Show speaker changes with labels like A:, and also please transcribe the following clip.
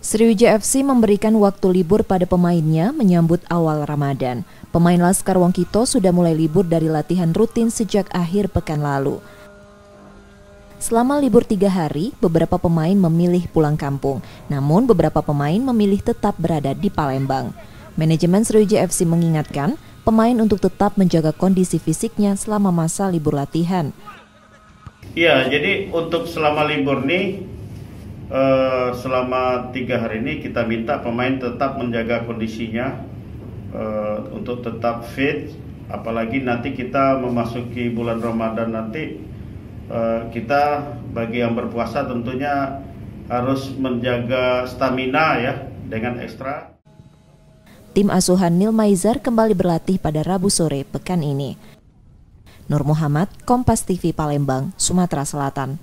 A: Sriwijaya FC memberikan waktu libur pada pemainnya menyambut awal Ramadan. Pemain Laskar Wongkito sudah mulai libur dari latihan rutin sejak akhir pekan lalu. Selama libur 3 hari, beberapa pemain memilih pulang kampung. Namun beberapa pemain memilih tetap berada di Palembang. Manajemen Sriwijaya FC mengingatkan pemain untuk tetap menjaga kondisi fisiknya selama masa libur latihan.
B: Iya, jadi untuk selama libur nih, selama 3 hari ini kita minta pemain tetap menjaga kondisinya untuk tetap fit. Apalagi nanti kita memasuki bulan Ramadan nanti, kita bagi yang berpuasa tentunya harus menjaga stamina ya dengan ekstra.
A: Tim asuhan Nil Maizar kembali berlatih pada Rabu sore pekan ini. Nur Muhammad, Kompas TV Palembang, Sumatera Selatan.